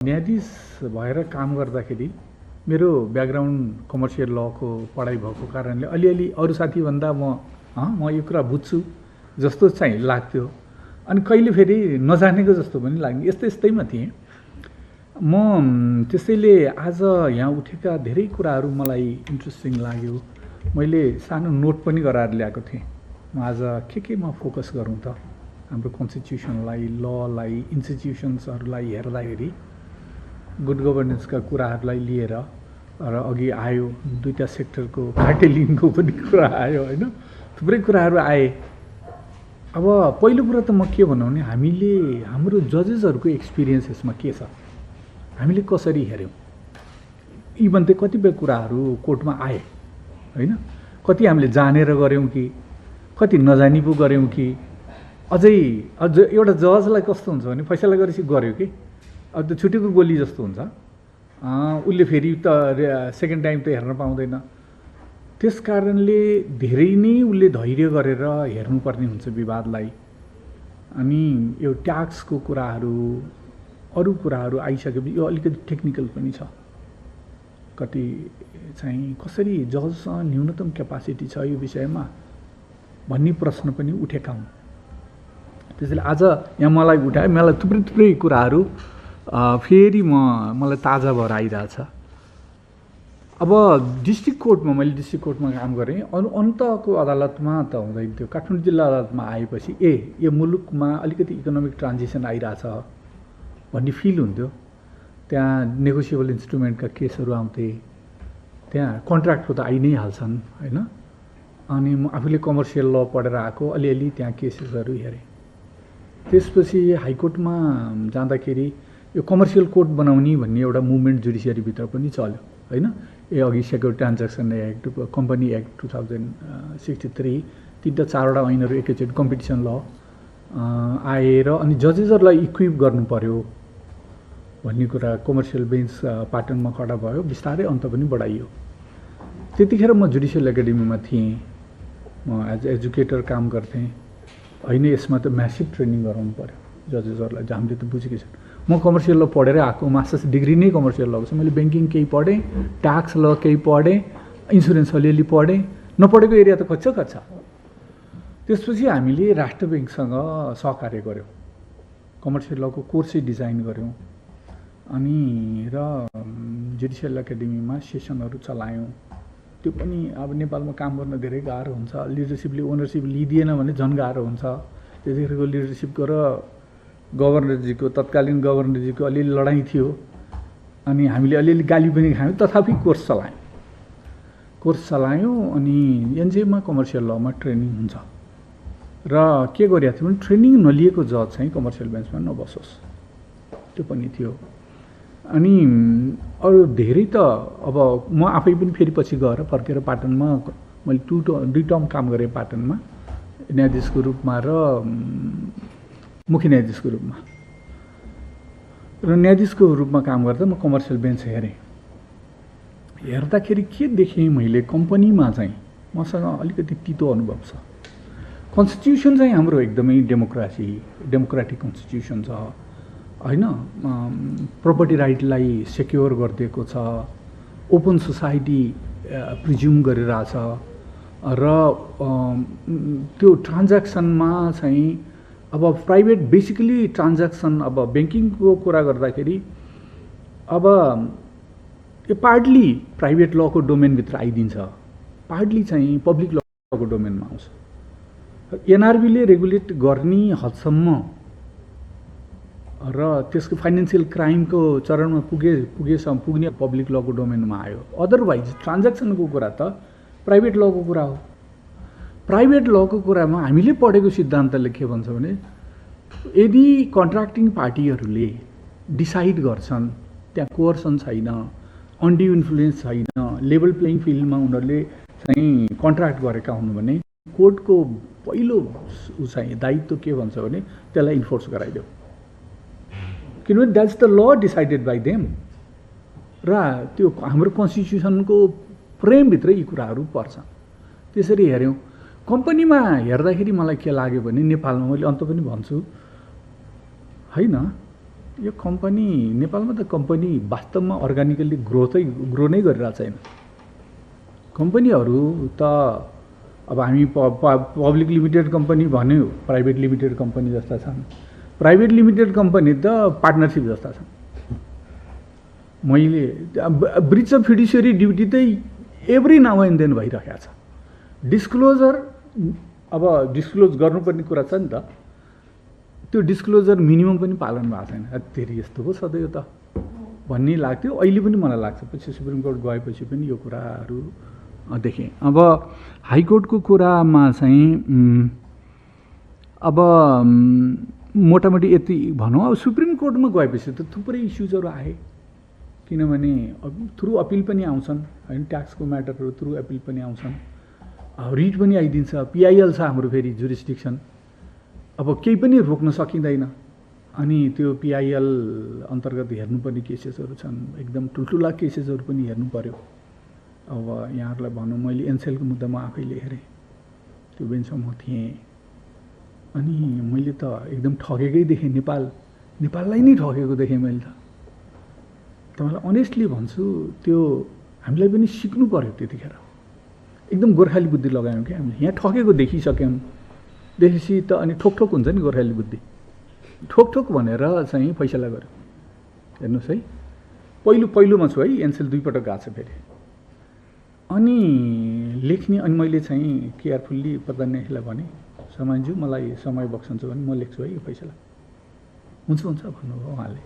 न्यायाधीश भएर काम गर्दाखेरि मेरो ब्याकग्राउन्ड कमर्सियल लको पढाइ भएको कारणले अलिअलि अरू साथीभन्दा म यो कुरा बुझ्छु जस्तो चाहिँ लाग्थ्यो। अनि कहिले फेरि नजानेको जस्तो पनि लाग्ने यस्तैमा थिएँ म। त्यसैले आज यहाँ उठेका धेरै कुराहरू मलाई इन्ट्रेस्टिङ लाग्यो। मैले सानो नोट पनि गराएर ल्याएको थिएँ। म आज केमा फोकस गरौँ त, हाम्रो कन्स्टिट्युसनलाई, ललाई, इन्स्टिट्युसन्सहरूलाई हेर्दाखेरि गुड गभर्नेन्सका कुराहरूलाई लिएर र अघि आयो दुईटा सेक्टरको कार्टेलिङको पनि कुरा आयो होइन, थुप्रै कुराहरू आए। अब पहिलो कुरा त म के भनौँ भने हामीले हाम्रो जजेसहरूको एक्सपिरियन्स यसमा के छ, हामीले कसरी हेऱ्यौँ, इभन त कतिपय कुराहरू कोर्टमा आए होइन, कति हामीले जानेर गऱ्यौँ कि कति नजानी पो गऱ्यौँ कि अझ एउटा जजलाई कस्तो हुन्छ भने फैसला गरेपछि गऱ्यो कि अब त छुटेको गोली जस्तो हुन्छ, उसले फेरि त सेकेन्ड टाइम त हेर्न पाउँदैन। त्यस कारणले धेरै नै उसले धैर्य गरेर हेर्नुपर्ने हुन्छ विवादलाई। अनि यो ट्याक्सको कुराहरू अरू कुराहरू आइसकेपछि यो अलिकति टेक्निकल पनि छ, कति चाहिँ कसरी जजसँग न्यूनतम क्यापासिटी छ यो विषयमा भन्ने प्रश्न पनि उठेका हुन्। त्यसैले आज यहाँ मलाई उठाए, मलाई थुप्रै कुराहरू फेरि मलाई ताजा भएर आइरहेछ। अब डिस्ट्रिक्ट कोर्टमा मैले डिस्ट्रिक्ट कोर्टमा काम गरेँ, अन्तको अदालतमा त हुँदैन थियो। काठमाडौँ जिल्ला अदालतमा आएपछि यो मुलुकमा अलिकति इकोनोमिक ट्रान्जिसन आइरहेछ भन्ने फिल हुन्थ्यो। त्यहाँ नेगोसिएबल इन्स्ट्रुमेन्टका केसहरू आउँथे, त्यहाँ कन्ट्र्याक्टको त आइ नै हाल्छन् होइन। अनि म आफूले कमर्सियल ल पढेर आएको, अलिअलि त्यहाँ केसेसहरू हेरेँ। त्यसपछि हाइकोर्टमा जाँदाखेरि यो कमर्सियल कोर्ट बनाउने भन्ने एउटा मुभमेन्ट जुडिसियरीभित्र पनि चल्यो होइन। अघि secure transaction act, company act 2063, तिनवटा चारवटा ऐनहरू एकैचोटि कम्पिटिसन ल आएर अनि जजेसहरूलाई इक्विप गर्नु पर्यो भन्ने कुरा कमर्सियल बेन्च पाटनमा खडा भयो, बिस्तारै अन्त पनि बढाइयो। त्यतिखेर म जुडिसियल एकाडेमीमा थिएँ, म एज एजुकेटर काम गर्थेँ होइन। यसमा त म्यासिभ ट्रेनिङ गराउनु पऱ्यो जजेसहरूलाई, हामीले त बुझेकै छैन। म कमर्सियल ल पढेर आएको, मास्टर्स डिग्री नै कमर्सियल लको छ। मैले ब्याङ्किङ केही पढेँ, ट्याक्स ल केही पढेँ, इन्सुरेन्स अलिअलि पढेँ, नपढेको एरिया त कच्चा। त्यसपछि हामीले राष्ट्र ब्याङ्कसँग सहकार्य गऱ्यौँ, कमर्सियल लको कोर्सै डिजाइन गऱ्यौँ अनि र जुडिसियल एकाडेमीमा सेसनहरू चलायौँ। त्यो पनि अब नेपालमा काम गर्न धेरै गाह्रो हुन्छ, लिडरसिपले ओनरसिप लिइदिएन भने झन् गाह्रो हुन्छ। त्यतिखेरको लिडरसिपको र गभर्नरजीको, तत्कालीन गभर्नरजीको अलिअलि लडाइँ थियो अनि हामीले अलिअलि गाली पनि खायौँ, तथापि कोर्स चलायौँ। अनि एनजिओमा कमर्सियल लमा ट्रेनिङ हुन्छ र के गरिरहेको थियो भने ट्रेनिङ नलिएको जज चाहिँ कमर्सियल बेन्चमा नबसोस्, त्यो पनि थियो। अनि अरू धेरै त अब म आफै पनि फेरि पछि गएर फर्केर पाटनमा मैले दुई टर्म काम गरेँ पाटनमा, न्यायाधीशको रूपमा र मुख्य न्यायाधीशको रूपमा। र न्यायाधीशको रूपमा काम गर्दा म कमर्सियल बेन्च हेरेँ। हेर्दाखेरि के देखेँ मैले, कम्पनीमा चाहिँ मसँग अलिकति तितो अनुभव छ। कन्स्टिट्युसन चाहिँ हाम्रो एकदमै डेमोक्रेटिक कन्स्टिट्युसन छ होइन। प्रोपर्टी राइटलाई सेक्योर गरिदिएको छ, ओपन सोसाइटी प्रिज्युम गरिरहेछ र त्यो ट्रान्ज्याक्सनमा चाहिँ अब प्राइभेट बेसिकली ट्रान्ज्याक्सन, अब ब्याङ्किङको कुरा गर्दाखेरि अब यो पार्टली प्राइभेट लको डोमेनभित्र आइदिन्छ, पार्टली चाहिँ पब्लिक लको डोमेनमा आउँछ। एनआरबीले रेगुलेट गर्ने हदसम्म र त्यसको फाइनेन्सियल क्राइमको चरणमा पुग्ने पब्लिक लको डोमेनमा आयो। अदरवाइज ट्रान्ज्याक्सनको कुरा त प्राइभेट लको कुरा हो। प्राइभेट लको कुरामा हामीले पढेको सिद्धान्तले के भन्छ भने यदि कन्ट्र्याक्टिङ पार्टीहरूले डिसाइड गर्छन्, त्यहाँ कोर्सन छैन, अनड्यू इन्फ्लुएन्स छैन, लेभल प्लेइङ फिल्डमा उनीहरूले चाहिँ कन्ट्र्याक्ट गरेका हुन् भने कोर्टको पहिलो चाहिँ दायित्व के भन्छ भने त्यसलाई इन्फोर्स गराइदेऊ, किनभने that's the law decided by them. र त्यो हाम्रो कन्स्टिट्युसनको फ्रेमभित्र यी कुराहरू पर्छन्। त्यसरी हेऱ्यौँ। कम्पनीमा हेर्दाखेरि मलाई के लाग्यो भने नेपालमा, मैले अन्त पनि भन्छु होइन, यो कम्पनी नेपालमा त कम्पनी वास्तवमा अर्गानिकली ग्रो नै गरिरहेको छैन। कम्पनीहरू त अब हामी पब्लिक लिमिटेड कम्पनी भन्यो, प्राइभेट लिमिटेड कम्पनी जस्ता छन्। प्राइभेट लिमिटेड कम्पनी त पार्टनरसिप जस्ता छन्। मैले ब्रिच अफ फिड्युसियरी ड्युटी चाहिँ एभ्री नाउ एन्ड देन भइरहेको छ। डिस्क्लोजर अब डिस्क्लोज गर्नुपर्ने कुरा छ नि त, त्यो डिस्क्लोजर मिनिमम पनि पालन भएको छैन। तेरि यस्तो पो छ त यो त भन्ने लाग्थ्यो। अहिले पनि मलाई लाग्छ, पछि सुप्रिम कोर्ट गएपछि पनि यो कुराहरू देखेँ। अब हाइकोर्टको कुरामा चाहिँ अब मोटामोटी यति भनौँ। अब सुप्रिम कोर्टमा गएपछि त थुप्रै इस्युजहरू आए, किनभने थ्रु अपिल पनि आउँछन् होइन, ट्याक्सको म्याटरहरू थ्रु अपिल पनि आउँछन्, रिट पनि आइदिन्छ। पिआइएल छ हाम्रो फेरि जुरिस्डिक्सन, अब केही पनि रोक्न सकिँदैन। अनि त्यो पिआइएल अन्तर्गत हेर्नुपर्ने केसेसहरू छन्, एकदम ठुल्ठुला केसेसहरू पनि हेर्नु पर्यो। अब यहाँहरूलाई भनौँ, मैले एनसेलको मुद्दामा आफैले हेरेँ, त्यो बेन्चमा म थिएँ। अनि मैले त एकदम ठगेकै देखेँ, नेपाललाई नै ठगेको देखेँ मैले त। तपाईँलाई अनेस्टली भन्छु, त्यो हामीलाई पनि सिक्नु पर्यो त्यतिखेर। एकदम गोर्खाली बुद्धि लगायौँ क्या हामीले, यहाँ ठगेको देखिसक्यौँ। देखेपछि त अनि ठोकठोक हुन्छ नि गोर्खाली बुद्धि, ठोकठोक भनेर चाहिँ फैसला गर्यो। हेर्नुहोस् है, पहिलोमा छु है, एनसेल 2 पटक गएको छ फेरि। अनि लेख्ने, अनि मैले चाहिँ केयरफुल्ली प्रधानमन्त्रीलाई भने, समान्ज्यू मलाई समय बक्सन्छ भने म लेख्छु है यो फैसला। हुन्छ भन्नुभयो उहाँले।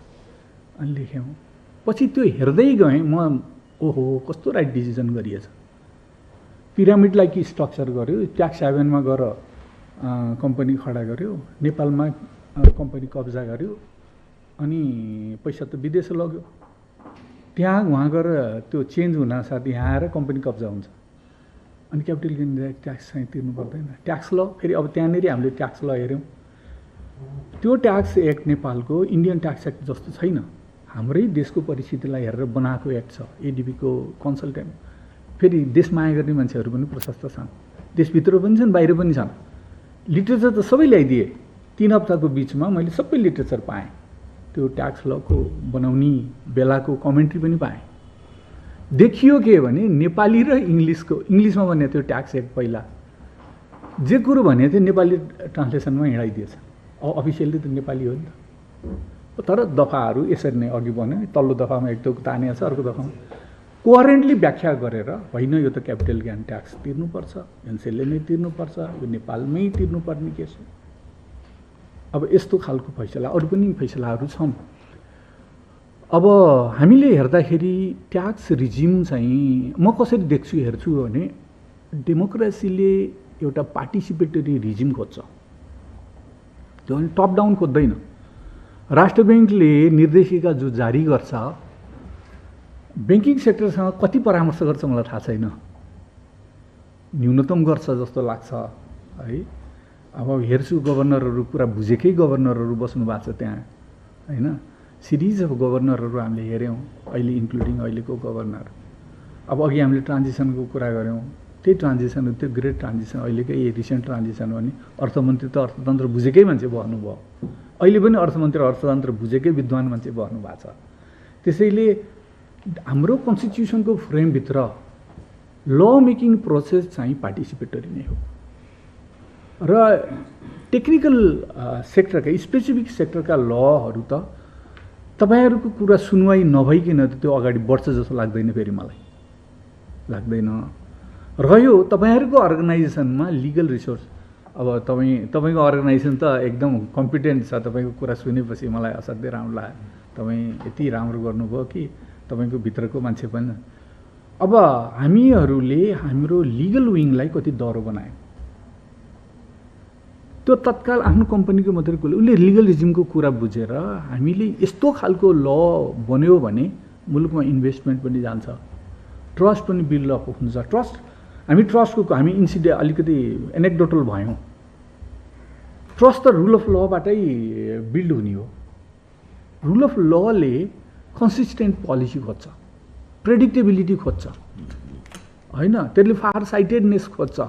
अनि लेख्यौँ। पछि त्यो हेर्दै गएँ म, ओहो कस्तो राइट डिसिजन गरिएछ। पिरामिडलाई कि स्ट्रक्चर गर्यो, ट्याक्स हेभनमा गएर कम्पनी खडा गर्यो, नेपालमा कम्पनी कब्जा गर्यो, अनि पैसा त विदेश लग्यो। त्यहाँ उहाँ गएर त्यो चेन्ज हुन साथ यहाँ आएर कम्पनी कब्जा हुन्छ। अनि क्यापिटल गेन ट्याक्स चाहिँ तिर्नु पर्दैन। ट्याक्स ल फेरि अब त्यहाँनिर हामीले ट्याक्स ल हेऱ्यौँ, त्यो ट्याक्स एक्ट नेपालको इन्डियन ट्याक्स एक्ट जस्तो छैन। हाम्रै देशको परिस्थितिलाई हेरेर बनाएको एक्ट छ। एडिबीको कन्सल्टेन्ट, फेरि देश माया गर्ने मान्छेहरू पनि प्रशस्त छन्, देशभित्र पनि छन् बाहिर पनि छन्। लिट्रेचर त सबै ल्याइदिए। 3 हप्ताको बिचमा मैले सबै लिट्रेचर पाएँ, त्यो ट्याक्स लको बनाउने बेलाको कमेन्ट्री पनि पाएँ। देखियो के भने नेपाली र इङ्ग्लिसमा भने त्यो ट्याक्स एक्ट पहिला जे कुरो भने थियो नेपाली ट्रान्सलेसनमा हिँडाइदिएछ। अफिसियल्ली त नेपाली हो नि त, तर दफाहरू यसरी नै अघि बन्यो। तल्लो दफामा एक थोक तानिएको छ, अर्को दफामा कोहेरेन्टली व्याख्या गरेर होइन यो त क्यापिटल गेन ट्याक्स तिर्नुपर्छ, एनसेलले नै तिर्नुपर्छ, यो नेपालमै तिर्नुपर्ने केस हो। अब यस्तो खालको फैसला, अरू पनि फैसलाहरू छन्। अब हामीले हेर्दाखेरि ट्याक्स रिजिम चाहिँ म कसरी हेर्छु भने, डेमोक्रेसीले एउटा पार्टिसिपेटरी रिजिम खोज्छ, त्यो भने टप डाउन खोज्दैन। राष्ट्र ब्याङ्कले निर्देशिका जो जारी गर्छ, ब्याङ्किङ सेक्टरसँग कति परामर्श गर्छ मलाई थाहा छैन, न्यूनतम गर्छ जस्तो लाग्छ है। अब हेर्छु गभर्नरहरू पुरा बुझेकै गभर्नरहरू बस्नु भएको छ त्यहाँ होइन। सिरिज अफ गभर्नरहरू हामीले हेऱ्यौँ, अहिले इन्क्लुडिङ अहिलेको गभर्नर। अब अघि हामीले ट्रान्जिसनको कुरा गऱ्यौँ, त्यही ट्रान्जिसन, त्यो ग्रेट ट्रान्जिसन, अहिलेकै रिसेन्ट ट्रान्जिसन भने अर्थमन्त्री त अर्थतन्त्र बुझेकै मान्छे बन्नुभयो, अहिले पनि अर्थमन्त्री अर्थतन्त्र बुझेकै विद्वान मान्छे बन्नु भएको छ। त्यसैले हाम्रो कन्स्टिट्युसनको फ्रेमभित्र ल मेकिङ प्रोसेस चाहिँ पार्टिसिपेटरी नै हो। र टेक्निकल सेक्टरका स्पेसिफिक सेक्टरका लहरू त तपाईँहरूको कुरा सुनवाई नभइकन त त्यो अगाडि बढ्छ जस्तो लाग्दैन, फेरि मलाई लाग्दैन। रह्यो तपाईँहरूको अर्गनाइजेसनमा लिगल रिसोर्स, अब तपाईँको अर्गनाइजेसन त एकदम कम्पिटेन्ट छ, तपाईँको कुरा सुनेपछि मलाई असाध्यै राम्रो लाग्यो, तपाईँ यति राम्रो गर्नुभयो कि तपाईँको भित्रको मान्छे पनि। अब हामीहरूले हाम्रो लिगल विङलाई कति दह्रो बनायौँ, त्यो तत्काल आफ्नो कम्पनीको मात्रै कुरो, उसले लिगल रिजिमको कुरा बुझेर हामीले यस्तो खालको ल बन्यो भने मुलुकमा इन्भेस्टमेन्ट पनि जान्छ, ट्रस्ट पनि बिल्ड अप हुन्छ। हामी इन्सिडेन्ट अलिकति एनेक्डोटल भयौँ। ट्रस्ट त रुल अफ लबाटै बिल्ड हुने हो। रुल अफ लले कन्सिस्टेन्ट पोलिसी खोज्छ, प्रेडिक्टेबिलिटी खोज्छ होइन, त्यसले फार साइटेडनेस खोज्छ।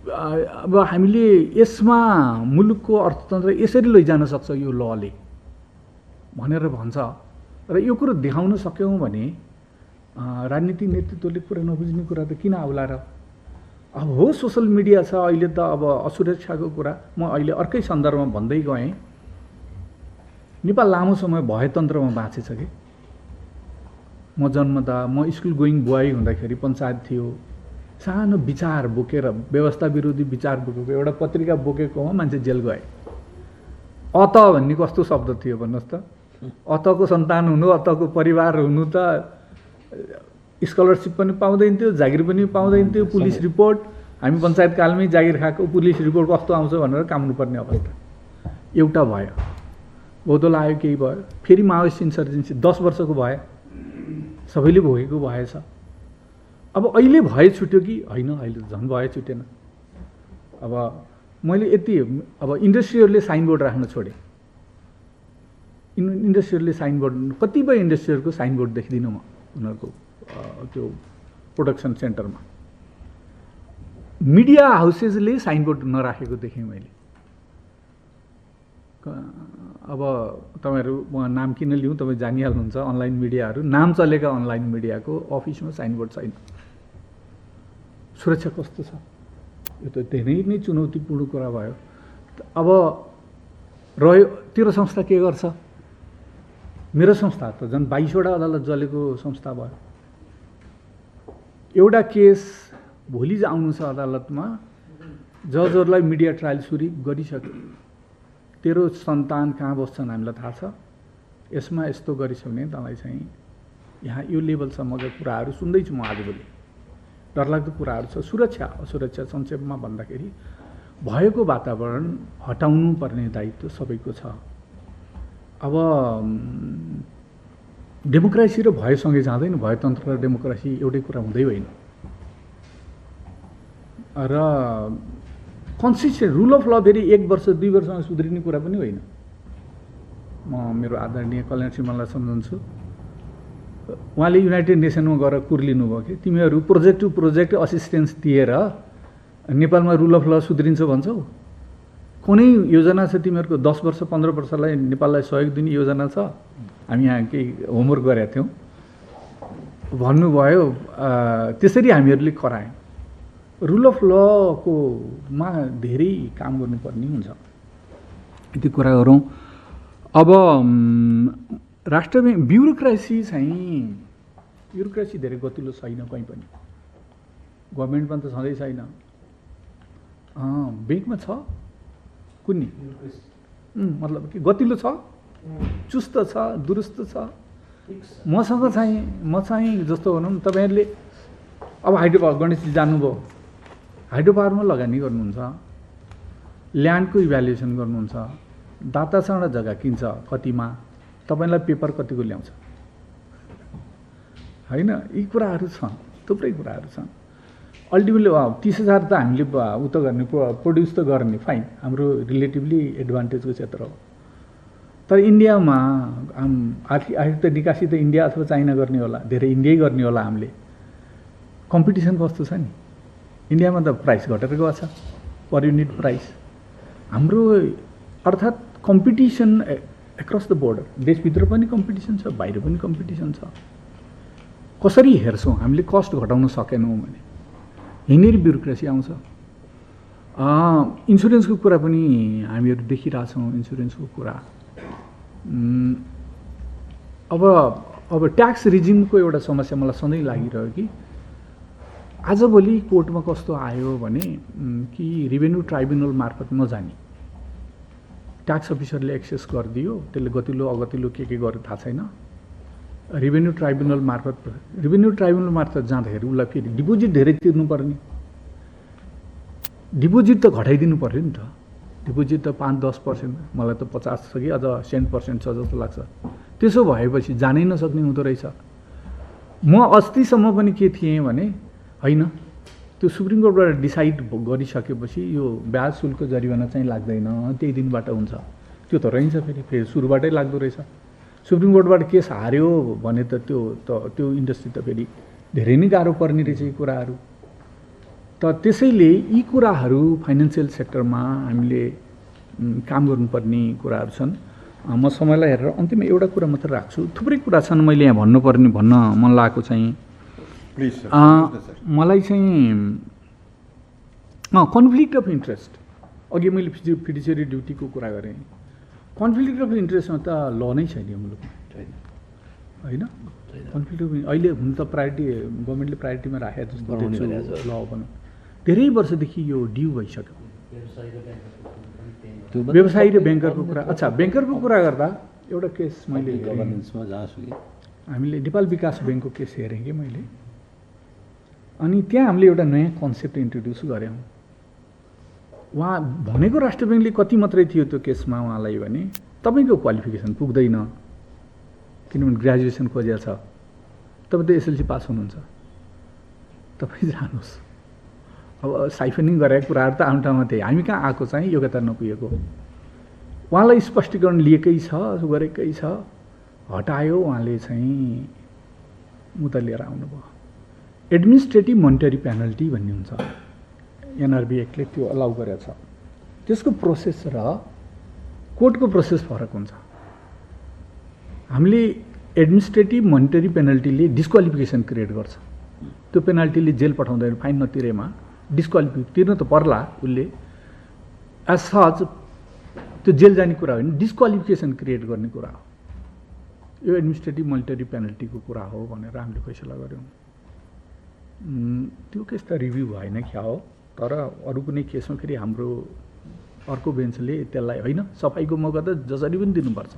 अब हामीले यसमा मुलुकको अर्थतन्त्र यसरी लैजान सक्छ यो लले भनेर भन्छ र यो कुरो देखाउन सक्यौँ भने राजनीतिक नेतृत्वले कुरा नबुझ्ने कुरा त किन आउला र? अब हो सोसल मिडिया छ अहिले त, अब असुरक्षाको कुरा म अहिले अर्कै सन्दर्भमा भन्दै गएँ। नेपाल लामो समय भयतन्त्रमा बाँचेछ कि। म जन्मदा म स्कुल गोइङ बोय हुँदाखेरि पञ्चायत थियो, सानो विचार बोकेर व्यवस्था विरोधी विचार बोकेको एउटा पत्रिका बोकेकोमा मान्छे जेल गए। अत भन्ने कस्तो शब्द थियो भन्नुहोस् त? अतको सन्तान हुनु, अतको परिवार हुनु त स्कलरसिप पनि पाउँदैन थियो, जागिर पनि पाउँदैन थियो। पुलिस रिपोर्ट, हामी पञ्चायत कालमै जागिर खाएको, पुलिस रिपोर्ट कस्तो आउँछ भनेर काम्नुपर्ने अवस्था एउटा भयो। बौद्धल आयो, केही भयो, फेरि माओइस्ट इन्सर्जेन्सी 10 वर्षको भयो, सबैले भोगेको भएछ। अब अहिले भए छुट्यो कि होइन? अहिले झन् भए छुटेन। अब मैले यति, अब इन्डस्ट्रीहरूले साइनबोर्ड राख्न छोडेँ। इन्डस्ट्रीहरूले साइनबोर्ड, कतिपय इन्डस्ट्रीहरूको साइनबोर्ड देख्दिनँ म उनीहरूको त्यो प्रोडक्सन सेन्टरमा। मिडिया हाउसेसले साइनबोर्ड नराखेको देखेँ मैले। अब तपाईँहरू म नाम किन लिउँ, तपाईँ जानिहाल्नुहुन्छ। अनलाइन मिडियाहरू, नाम चलेका अनलाइन मिडियाको अफिसमा साइनबोर्ड छैन। सुरक्षा कस्तो छ? यो त धेरै नै चुनौतीपूर्ण कुरा भयो। अब रह्यो तेरो संस्था के गर्छ? मेरो संस्था त झन् 22वटा अदालत जलेको संस्था भयो। एउटा केस भोलि आउनु छ अदालतमा, जजहरूलाई मिडिया ट्रायल सुरु गरिसक्यो। तेरो सन्तान कहाँ बस्छन् हामीलाई थाहा छ, यसमा यस्तो गरिस् भने तँलाई चाहिँ यहाँ यो लेभलसम्मका कुराहरू सुन्दैछु म आजभोलि। डरलाग्दो कुराहरू छ। सुरक्षा असुरक्षा संक्षेपमा भन्दाखेरि भएको वातावरण हटाउनु पर्ने दायित्व सबैको छ। अब डेमोक्रेसी र भयसँगै जाँदैन, भयतन्त्र र डेमोक्रेसी एउटै कुरा हुँदै होइन। र कन्सिस्टेन्ट रुल अफ ल फेरि 1 वर्ष 2 वर्षमा सुध्रिने कुरा पनि होइन। म मेरो आदरणीय कल्याण श्रीमानलाई सम्झन्छु, उहाँले युनाइटेड नेसनमा गएर कुर्लिनु भयो कि तिमीहरू प्रोजेक्ट टु प्रोजेक्ट असिस्टेन्स दिएर नेपालमा रुल अफ ल सुध्रिन्छ भन्छौ? कुनै योजना छ तिमीहरूको 10 वर्ष 15 वर्षलाई नेपाललाई सहयोग दिने योजना छ? हामी यहाँ केही होमवर्क गरेका थियौँ भन्नुभयो। त्यसरी हामीहरूले करायौँ। रुल अफ लको मा धेरै काम गर्नुपर्ने हुन्छ। यति कुरा गरौँ। अब राष्ट्रमा ब्युरोक्रेसी धेरै गतिलो छैन कहीँ पनि। गभर्मेन्टमा त छँदै छैन। ब्याङ्कमा छ कुनै मतलब कि गतिलो छ, चुस्त छ, दुरुस्त छ। म चाहिँ जस्तो भनौँ, तपाईँहरूले अब हाइड्रो पावर, गणेशजी जान्नुभयो, हाइड्रो पावरमा लगानी गर्नुहुन्छ, ल्यान्डको इभ्यालुएसन गर्नुहुन्छ, दातासँग जग्गा किन्छ कतिमा, तपाईँलाई पेपर कतिको ल्याउँछ होइन? यी कुराहरू छन्, थुप्रै कुराहरू छन्। अल्टिमेटली 30,000 त हामीले उत गर्ने, प्रोड्युस त गर्ने, फाइन, हाम्रो रिलेटिभली एडभान्टेजको क्षेत्र हो। तर इन्डियामा आर्थिक निकासी त इन्डिया अथवा चाइना गर्ने होला, धेरै इन्डियै गर्ने होला। हामीले कम्पिटिसन कस्तो छ नि इन्डियामा, त प्राइस घटेर गएको छ, पर युनिट प्राइस हाम्रो। अर्थात् कम्पिटिसन एक्रस द बोर्डर, देशभित्र पनि कम्पिटिसन छ, बाहिर पनि कम्पिटिसन छ। कसरी हेर्छौँ हामीले? कस्ट घटाउन सकेनौँ भने यहीँनिर ब्युरोक्रेसी आउँछ। इन्सुरेन्सको कुरा पनि हामीहरू देखिरहेछौँ। इन्सुरेन्सको कुरा अब ट्याक्स रिजिमको एउटा समस्या मलाई सधैँ लागिरह्यो कि आजभोलि कोर्टमा कस्तो आयो भने कि रेभेन्यू ट्राइब्युनल मार्फत नजाने, ट्याक्स अफिसरले एक्सेस गरिदियो, त्यसले गतिलो अगतिलो के गर्यो थाहा छैन। रेभेन्यू ट्राइब्युनल मार्फत जाँदाखेरि उसलाई फेरि डिपोजिट धेरै तिर्नुपर्ने, डिपोजिट त घटाइदिनु पर्यो नि त। डिपोजिट त 5-10%, मलाई त 50 छ कि अझ 100% छ जस्तो लाग्छ। त्यसो भएपछि जानै नसक्ने हुँदो रहेछ। म अस्तिसम्म पनि के थिएँ भने होइन, त्यो सुप्रिम कोर्टबाट डिसाइड गरिसकेपछि यो ब्याज शुल्क जरिवाना चाहिँ लाग्दैन, त्यही दिनबाट हुन्छ। त्यो त रहन्छ, फेरि सुरुबाटै लाग्दो रहेछ। सुप्रिम कोर्टबाट केस हार्यो भने त त्यो इन्डस्ट्री त फेरि धेरै नै गाह्रो पर्ने रहेछ यी कुराहरू। त त्यसैले यी कुराहरू फाइनेन्सियल सेक्टरमा हामीले काम गर्नुपर्ने कुराहरू छन्। म समयलाई हेरेर अन्तिममा एउटा कुरा मात्र राख्छु। थुप्रै कुरा छन् मैले यहाँ भन्न मन लागेको चाहिँ प्लिज सर। मलाई चाहिँ कन्फ्लिक्ट अफ इन्ट्रेस्ट, अघि मैले फिडुसियरी ड्युटीको कुरा गरेँ। कन्फ्लिक्ट अफ इन्ट्रेस्टमा त ल नै छैन मुलुकमा होइन। कन्फ्लिक्ट अफ अहिले हुन त प्रायोरिटी गभर्मेन्टले प्रायोरिटीमा राखेको जस्तो देख्छु ल भनौँ। धेरै वर्षदेखि यो ड्यू भइसक्यो। व्यवसायी र ब्याङ्करको कुरा, अच्छा ब्याङ्करको कुरा गर्दा एउटा केस मैले गभर्नेन्समा जहाँसुकै हामीले नेपाल विकास ब्याङ्कको केस हेरेँ कि मैले, अनि त्यहाँ हामीले एउटा नयाँ कन्सेप्ट इन्ट्रोड्युस गऱ्यौँ। उहाँ भनेको राष्ट्र ब्याङ्कले कति मात्रै थियो त्यो केसमा उहाँलाई भने तपाईँको क्वालिफिकेसन पुग्दैन, किनभने ग्रेजुएसन खोजेको छ, तपाईँ त एसएलसी पास हुनुहुन्छ, तपाईँ जानुहोस्। अब साइफनिङ गरेको कुराहरू त आउँ ठाउँमा थिए, हामी कहाँ आएको चाहिँ योग्यता नपुगेको। उहाँलाई स्पष्टीकरण लिएकै छ, गरेकै छ, हटायो उहाँले चाहिँ मुद्दा लिएर आउनुभयो। एडमिनिस्ट्रेटिभ मोनिटरी पेनल्टी भन्ने हुन्छ, एनआरबी एक्टले त्यो अलाउ गरेको छ। त्यसको प्रोसेस र कोर्टको प्रोसेस फरक हुन्छ। हामीले एडमिनिस्ट्रेटिभ मोनिटरी पेनल्टीले डिस्क्वालिफिकेसन क्रिएट गर्छ। त्यो पेनल्टीले जेल पठाउँदैन, फाइन नतिरेमा तिर्न त पर्ला उसले, एज सच त्यो जेल जाने कुरा होइन, डिस्क्वालिफिकेसन क्रिएट गर्ने कुरा हो। यो एडमिनिस्ट्रेटिभ मोनिटरी पेनल्टीको कुरा हो भनेर हामीले फैसला गऱ्यौँ। त्यो केस त रिभ्यू भएन क्या हो, तर अरू कुनै केसमा फेरि हाम्रो अर्को बेन्चले त्यसलाई होइन सफाइको मौका त जसरी पनि दिनुपर्छ,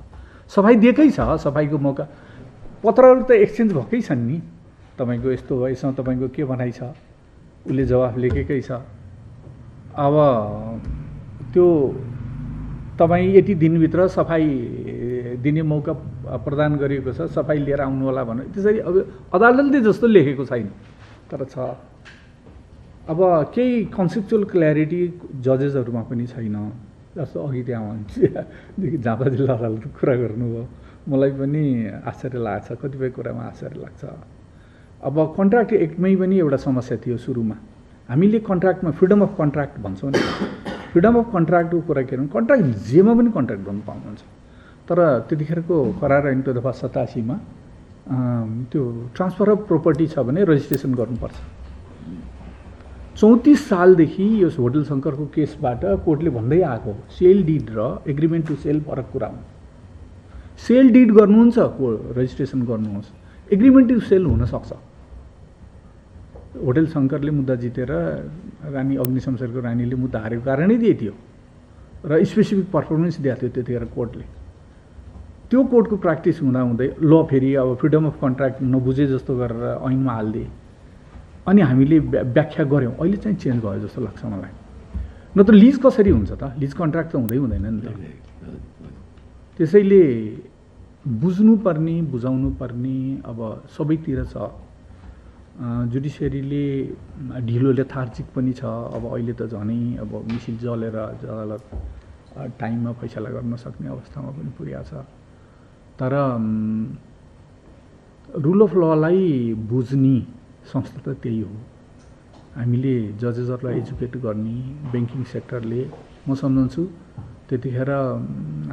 सफाइ दिएकै छ। सफाइको मौका पत्रहरू त एक्सचेन्ज भएकै छन् नि, तपाईँको यस्तो भयो, यसमा तपाईँको के भनाइ छ, उसले जवाफ लेखेकै छ। अब त्यो तपाईँ यति दिनभित्र सफाइ दिने मौका प्रदान गरिएको छ, सफाइ लिएर आउनु होला भनेर त्यसरी अब अदालतले जस्तो लेखेको छैन, तर छ। अब केही कन्सेप्चुअल क्ल्यारिटी जजेसहरूमा पनि छैन। जस्तो अघि त्यहाँदेखि झापा जिल्ला अदालतको कुरा गर्नुभयो, मलाई पनि आश्चर्य लाग्छ, कतिपय कुरामा आश्चर्य लाग्छ। अब कन्ट्र्याक्ट एक्टमै पनि एउटा समस्या थियो सुरुमा। हामीले कन्ट्र्याक्टमा फ्रिडम अफ कन्ट्र्याक्ट भन्छौँ नि, फ्रिडम अफ कन्ट्र्याक्टको कुरा के भने कन्ट्र्याक्ट जेमा पनि कन्ट्र्याक्ट गर्नु पाउनुहुन्छ, तर त्यतिखेरको करार ऐन 87मा त्यो ट्रान्सफर अफ प्रोपर्टी छ भने रजिस्ट्रेसन गर्नुपर्छ। 34 सालदेखि यो होटल शङ्करको केसबाट कोर्टले भन्दै आएको सेल डिड र एग्रिमेन्ट टु सेल फरक कुरा हो। सेल डिड गर्नुहुन्छ, रजिस्ट्रेसन गर्नुहोस्, एग्रिमेन्ट टु सेल हुनसक्छ। होटल शङ्करले मुद्दा जितेर रानी अग्निशमशेरको रानीले मुद्दा हारेको कारणै त्यही थियो र स्पेसिफिक पर्फर्मेन्स दिएको थियो त्यतिखेर कोर्टले। त्यो कोर्टको प्र्याक्टिस हुँदाहुँदै ल फेरि अब फ्रिडम अफ कन्ट्र्याक्ट नबुझे जस्तो गरेर ऐनमा हालिदिए, अनि हामीले व्याख्या गऱ्यौँ। अहिले चाहिँ चेन्ज भयो जस्तो लाग्छ मलाई। नत्र लिज कसरी हुन्छ त, लिज कन्ट्र्याक्ट त हुँदैन नि त। त्यसैले बुझ्नुपर्ने, बुझाउनु पर्ने अब सबैतिर छ। जुडिसियरीले ढिलो लेथार्जिक पनि छ। अब अहिले त झनै अब मिसिल जलेर अदालत टाइममा फैसला गर्न सक्ने अवस्थामा पनि पुगेको छ। तर रुल अफ ललाई बुझ्ने संस्था त त्यही हो। हामीले जजेसहरूलाई एजुकेट गर्ने, ब्याङ्किङ सेक्टरले, म सम्झन्छु त्यतिखेर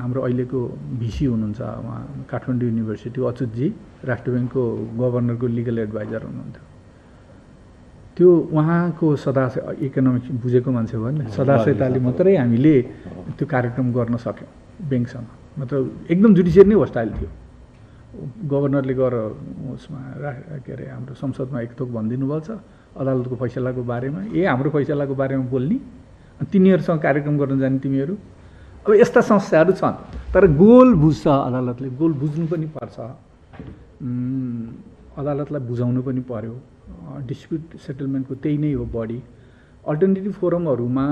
हाम्रो अहिलेको भिसी हुनुहुन्छ उहाँ काठमाडौँ युनिभर्सिटी अच्युतजी, राष्ट्र ब्याङ्कको गभर्नरको लिगल एडभाइजर हुनुहुन्थ्यो। त्यो उहाँको इकोनोमिक्स बुझेको मान्छे हो नि, सदाशयताले मात्रै हामीले त्यो कार्यक्रम गर्न सक्यौँ ब्याङ्कसँग। मतलब एकदम जुडिसियरी नै होस्टाइल थियो। गभर्नरले गएर उसमा के अरे हाम्रो संसदमा एक थोक भनिदिनु भएको छ अदालतको फैसलाको बारेमा, हाम्रो फैसलाको बारेमा बोल्ने, अनि तिनीहरूसँग कार्यक्रम गर्न जाने तिमीहरू। अब यस्ता समस्याहरू छन्, तर गोल बुझ्छ अदालतले, गोल बुझ्नु पनि पर्छ, अदालतलाई बुझाउनु पनि पर्यो। डिस्प्युट सेटलमेन्टको त्यही नै हो बडी। अल्टरनेटिभ फोरमहरूमा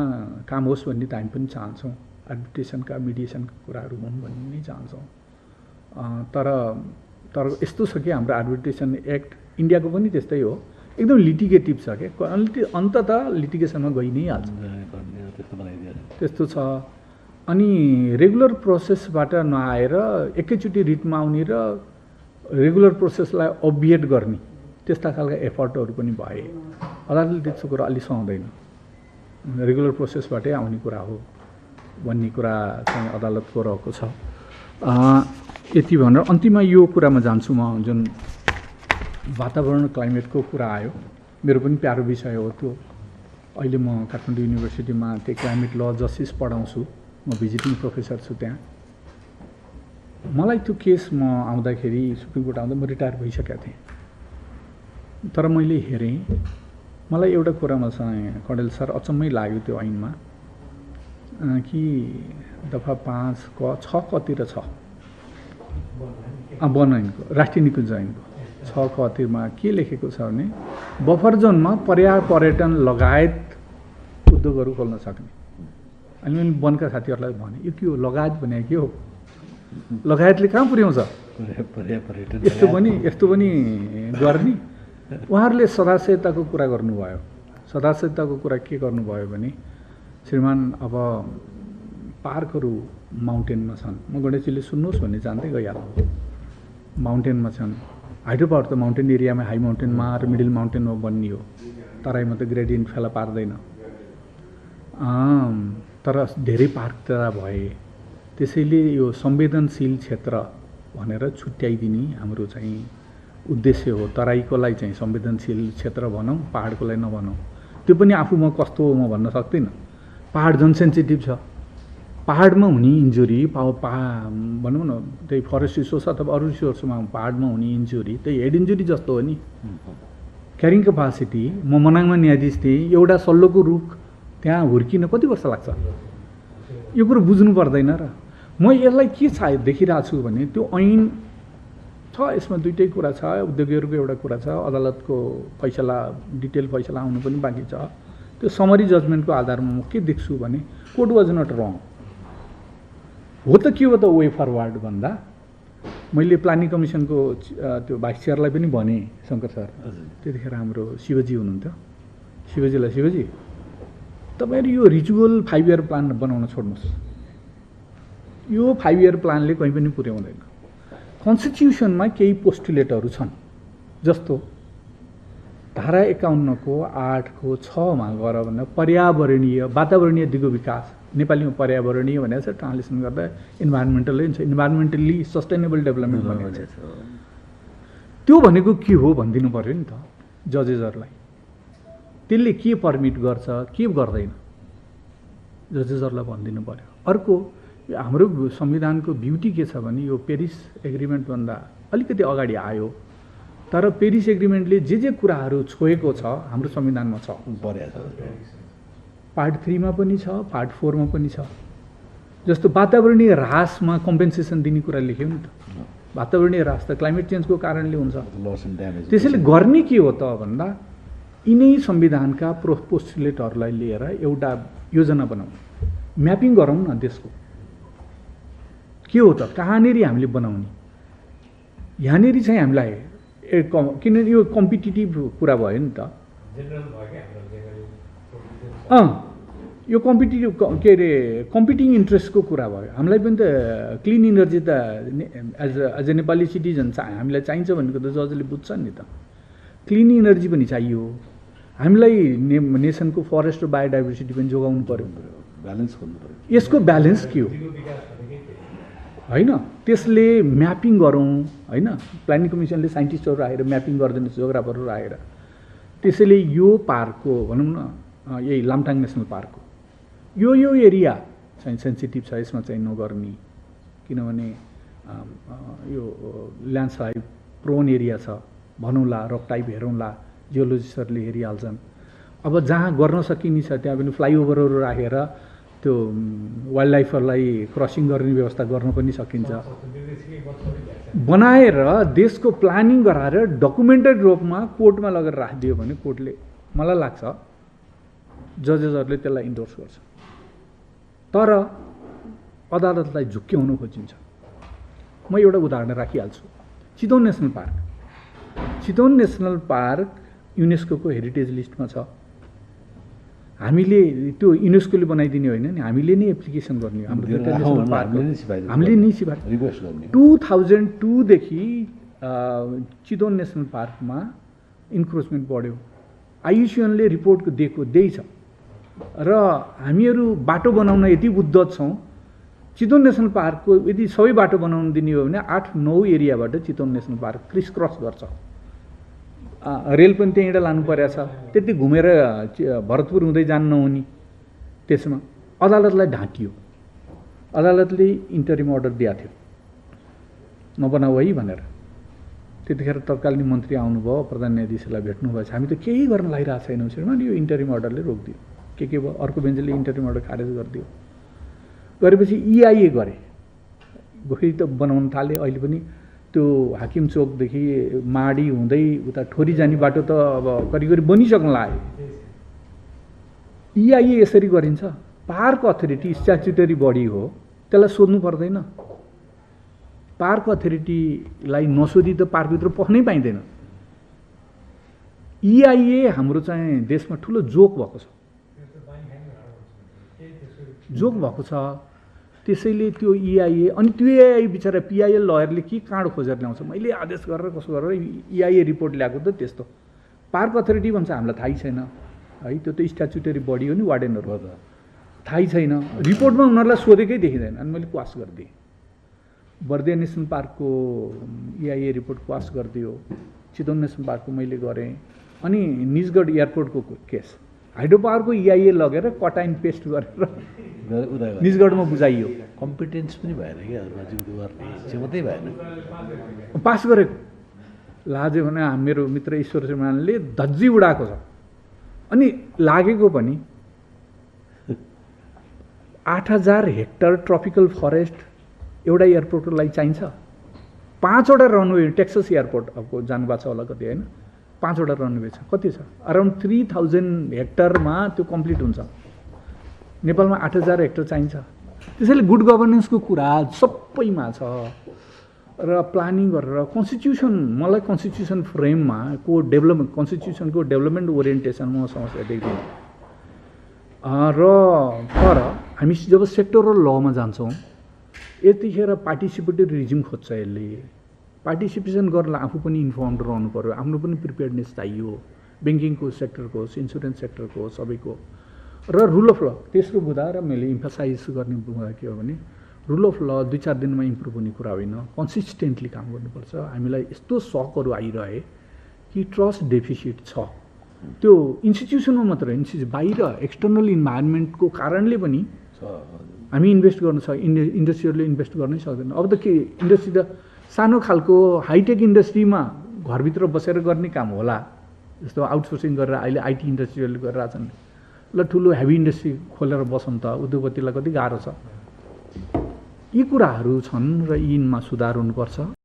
काम होस् भन्ने त हामी पनि चाहन्छौँ, आर्बिट्रेसनका मिडिएसनका कुराहरू हुन् भन्ने नै चाहन्छौँ। तर यस्तो छ कि हाम्रो आर्बिट्रेसन एक्ट इन्डियाको पनि त्यस्तै हो, एकदम लिटिगेटिभ छ क्या, अन्ततः लिटिगेसनमा गइ नै हाल्छ, त्यस्तो छ। अनि रेगुलर प्रोसेसबाट नआएर एकैचोटि रिटमा आउने र रेगुलर प्रोसेसलाई अबिएट गर्ने त्यस्ता खालका एफर्टहरू पनि भए। अदालतले त्यस्तो कुरा अलि सहँदैन, रेगुलर प्रोसेसबाटै आउने कुरा हो भन्ने कुरा चाहिँ अदालतको रहेको छ। यति भनेर अन्तिममा यो कुरामा जान्छु म, जुन वातावरण क्लाइमेटको कुरा आयो, मेरो पनि प्यारो विषय हो त्यो। अहिले म काठमाडौँ युनिभर्सिटीमा त्यही क्लाइमेट ल जस्टिस पढाउँछु, म भिजिटिङ प्रोफेसर छु त्यहाँ। मलाई त्यो केस म आउँदाखेरि सुप्रिम कोर्ट आउँदा म रिटायर भइसकेको थिएँ, तर मैले हेरेँ, मलाई एउटा कुरामा चाहिँ कडेल सर अचम्मै लाग्यो त्यो ऐनमा कि दफा 5 क 6 कतिर छ बनैनको राष्ट्रिय निकुञ्ज ऐनको 6 कतिरमा के लेखेको छ भने बफर जोनमा पर्यटन लगायत उद्योगहरू खोल्न सक्ने। अनि मैले वनका साथीहरूलाई भने यो के हो लगायत भने के हो, लगायतले कहाँ पुर्याउँछ, यस्तो पनि गर्ने। उहाँहरूले सदाशयताको कुरा गर्नुभयो। सदाशयताको कुरा के गर्नुभयो भने श्रीमान अब पार्कहरू माउन्टेनमा छन्, म गणेशजीले सुन्नुहोस् भन्ने जान्दै गइहाल्नु। माउन्टेनमा छन्, हाइड्रो पावर त माउन्टेन एरियामा हाई माउन्टेनमा र मिडल माउन्टेनमा बन्ने हो, तराईमा त ग्रेडियन्ट फेला पार्दैन। तर धेरै पार्क त भए, त्यसैले यो संवेदनशील क्षेत्र भनेर छुट्याइदिने हाम्रो चाहिँ उद्देश्य हो। तराईकोलाई चाहिँ संवेदनशील क्षेत्र भनौँ, पहाडकोलाई नभनौँ। त्यो पनि आफूमा कस्तो हो म भन्न सक्दिनँ। पहाड झन् सेन्सिटिभ छ, पहाडमा हुने इन्जुरी भनौँ न, त्यही फरेस्ट रिसोर्स अथवा अरू रिसोर्समा पहाडमा हुने इन्जुरी त्यही हेड इन्जुरी जस्तो हो नि। क्यारिङ क्यापासिटी, म मनाङमा न्यायाधीश थिएँ, एउटा सल्लोको रुख त्यहाँ हुर्किन कति वर्ष लाग्छ, यो कुरो बुझ्नु पर्दैन र। म यसलाई के देखिरहेको छु भने त्यो ऐन छ, यसमा दुइटै कुरा छ, उद्योगीहरूको एउटा कुरा छ, अदालतको फैसला डिटेल फैसला आउनु पनि बाँकी छ। त्यो समरी जजमेन्टको आधारमा म के देख्छु भने कोर्ट वाज नट रङ हो त के हो त वे फरवर्ड भन्दा मैले प्लानिङ कमिसनको त्यो भाइस चेयरलाई पनि भने, शङ्कर सर त्यतिखेर हाम्रो शिवजी हुनुहुन्थ्यो, शिवजीलाई शिवजी तपाईँहरू यो रिचुअल 5 इयर प्लान बनाउन छोड्नुहोस्, यो 5 इयर प्लानले कहीँ पनि पुर्याउँदैन। कन्स्टिट्युसनमा केही पोस्टुलेटहरू छन्, जस्तो धारा 51 को 8 को 6 मा गएर भन्दा पर्यावरणीय वातावरणीय दिगो विकास, नेपालीमा पर्यावरणीय भनेको छ, ट्रान्सलेसन गर्दा इन्भाइरोमेन्टलै हुन्छ, इन्भाइरोमेन्टल्ली सस्टेनेबल डेभलपमेन्ट भनेको छ। त्यो भनेको के हो भनिदिनु पऱ्यो नि त जजेसहरूलाई। त्यसले के पर्मिट गर्छ के गर्दैन जजेसहरूलाई भनिदिनु पऱ्यो। अर्को हाम्रो संविधानको ब्युटी के छ भने यो पेरिस एग्रिमेन्टभन्दा अलिकति अगाडि आयो, तर पेरिस एग्रिमेन्टले जे कुराहरू छोएको छ हाम्रो संविधानमा छ। पार्ट 3 मा पनि छ, पार्ट 4 मा पनि छ। जस्तो वातावरणीय ह्रासमा कम्पेन्सेसन दिने कुरा लेख्यो नि त। वातावरणीय ह्रास त क्लाइमेट चेन्जको कारणले हुन्छ। त्यसैले गर्ने के हो त भन्दा यिनै संविधानका पोस्टुलेटहरूलाई लिएर एउटा योजना बनाउँ, म्यापिङ गरौँ न देशको के हो त, कहाँनिर हामीले बनाउने, यहाँनिर चाहिँ हामीलाई किनभने यो कम्पिटिटिभ कुरा भयो नि त। यो कम्पिटिटिभ के अरे कम्पिटिङ इन्ट्रेस्टको कुरा भयो। हामीलाई पनि त क्लिन इनर्जी त एज अ नेपाली सिटिजन हामीलाई चाहिन्छ भनेको त जजले बुझ्छन् नि त। क्लिन इनर्जी पनि चाहियो हामीलाई, नेसनको फरेस्ट र बायोडाइभर्सिटी पनि जोगाउनु पर्यो, ब्यालेन्स गर्नु पर्यो। यसको ब्यालेन्स के हो होइन, त्यसले म्यापिङ गरौँ होइन। प्लानिङ कमिसनले साइन्टिस्टहरू आएर म्यापिङ गरिदिनुहोस्, जियोग्राफरहरू आएर। त्यसैले यो पार्कको भनौँ न, यही लामटाङ नेसनल पार्कको यो एरिया चाहिँ सेन्सिटिभ छ, यसमा चाहिँ नगर्ने, किनभने यो ल्यान्डस्लाइड प्रोन एरिया छ भनौँला, रक टाइप हेरौँला, जियोलोजिस्टहरूले हेरिहाल्छन्। अब जहाँ गर्न सकिने छ त्यहाँ पनि फ्लाइओभरहरू राखेर त्यो वाइल्ड लाइफहरूलाई क्रसिङ गर्ने व्यवस्था गर्न पनि सकिन्छ। बनाएर देशको प्लानिङ गराएर डकुमेन्टेड रूपमा कोर्टमा लगेर राखिदियो भने कोर्टले, मलाई लाग्छ जजेसहरूले त्यसलाई इन्डोर्स गर्छ। तर अदालतलाई झुक्क्याउनु खोजिन्छ। म एउटा उदाहरण राखिहाल्छु, Chitwan national park. Chitwan national park UNESCO heritage लिस्टमा छ। हामीले त्यो युनेस्कोले बनाइदिने होइन नि, हामीले नै एप्लिकेसन गर्ने। हाम्रो हामीले नै रिक्वेस्ट गर्ने। 2002 देखि चितवन नेसनल पार्कमा इन्क्रोचमेन्ट बढ्यो। आइयुसिएनले रिपोर्ट दिएको छ र हामीहरू बाटो बनाउन यति उद्धत छौँ, चितवन नेसनल पार्कको यदि सबै बाटो बनाउन दिने हो भने 8-9 एरियाबाट Chitwan national park crisscross गर्छ। रेल पनि त्यहीँबाट लानु परेछ, त्यति घुमेर भरतपुर हुँदै जान नहुने। त्यसमा अदालतलाई ढाँटियो, अदालतले इन्टरिम अर्डर दिएको थियो नबनाऊ है भनेर। त्यतिखेर तत्कालीन मन्त्री आउनुभयो, प्रधान न्यायाधीशलाई भेट्नुभएछ, हामी त केही गर्न लागिरहेको छैनौँ श्रीमान, यो इन्टरिम अर्डरले रोकिदियो। के भयो, अर्को बेन्चले इन्टरिम अर्डर खारेज गरिदियो। गरेपछि EIA गरे, फेरि त बनाउन थाले। अहिले पनि त्यो हाकिम चोकदेखि माडी हुँदै उता ठोरी जाने बाटो त अब करिब बनिसक्न लाग्यो। EIA यसरी गरिन्छ। पार्क अथोरिटी स्ट्याच्युटरी बडी हो, त्यसलाई सोध्नु पर्दैन। पार्क अथोरिटीलाई नसोधी त पार्कभित्र पस्नै पाइँदैन। EIA हाम्रो चाहिँ देशमा ठुलो जोक भएको छ, जोक भएको छ। त्यसैले त्यो EIA, अनि त्यो EIA बिचरा PIL लयरले के काँड खोजेर ल्याउँछ, मैले आदेश गरेर कसो गरेर EIA रिपोर्ट ल्याएको त त्यस्तो। पार्क अथोरिटी भन्छ हामीलाई थाहै छैन है, त्यो त स्ट्याच्युटरी बडी हो नि, वार्डेनहरू हो, थाहै छैन। रिपोर्टमा उनीहरूलाई सोधेकै देखिँदैन। अनि मैले क्वास गरिदिएँ। Bardiya national पार्कको EIA report cos गरिदियो, चितवन नेसनल पार्कको मैले गरेँ। अनि निजगढ एयरपोर्टको केस हाइड्रो पावरको EIA लगेर कट एन्ड पेस्ट गरेर निजगढमा बुझाइयो। कम्पिटेन्स पनि भएन क्या, राजीव गर्ने क्षमतै भएन। पास गरेको लाज्यो भने मेरो मित्र ईश्वर श्रीमानले धज्जी उडाएको छ। अनि लागेको पनि 8000 हेक्टर ट्रपिकल फरेस्ट एउटा एयरपोर्टको लागि चाहिन्छ। 5वटा रनवे, टेक्सस एयरपोर्ट अब जानुभएको छ होला कति होइन, 5वटा रनवे छ, कति छ, अराउन्ड 3000 हेक्टरमा त्यो कम्प्लिट हुन्छ। नेपालमा 8000 हेक्टर चाहिन्छ। त्यसैले गुड गभर्नेन्सको कुरा सबैमा छ र प्लानिङ गरेर कन्स्टिट्युसन, मलाई कन्स्टिट्युसन फ्रेममा को डेभलपमेन्ट, कन्स्टिट्युसनको डेभलपमेन्ट ओरिएन्टेसनमा समस्या देख्दिनँ। र तर हामी जब सेक्टरल लमा जान्छौँ यतिखेर पार्टिसिपेटरी रिजिम खोज्छ यसले। पार्टिसिपेसन गरेर आफू पनि इन्फर्मड रहनु पऱ्यो, आफ्नो पनि प्रिपेयर्डनेस चाहियो, ब्याङ्किङको सेक्टरको होस्, इन्सुरेन्स सेक्टरको होस्, सबैको। र रुल अफ ल तेस्रो बुँदा र मैले इम्फसाइज गर्ने बुँदा के हो भने रुल अफ ल 2-4 दिनमा इम्प्रुभ हुने कुरा होइन, कन्सिस्टेन्टली काम गर्नुपर्छ। हामीलाई यस्तो सकहरू आइरहे कि ट्रस्ट डेफिसिट छ। त्यो इन्स्टिट्युसनमा मात्र, बाहिर एक्सटर्नल इन्भाइरोमेन्टको कारणले पनि हामी इन्भेस्ट गर्नु छ, इन्डस्ट्रीहरूले इन्भेस्ट गर्नै सक्दैन। अब त के इन्डस्ट्री त सानो खालको हाइटेक इन्डस्ट्रीमा घरभित्र बसेर गर्ने काम होला, जस्तो आउटसोर्सिङ गरेर अहिले IT इन्डस्ट्रीहरूले गरिरहेछन्। ल ठुलो हेभी इन्डस्ट्री खोलेर बसौँ त, उद्योगपतिलाई कति गाह्रो छ। यी कुराहरू छन् र यिनमा सुधार हुनुपर्छ।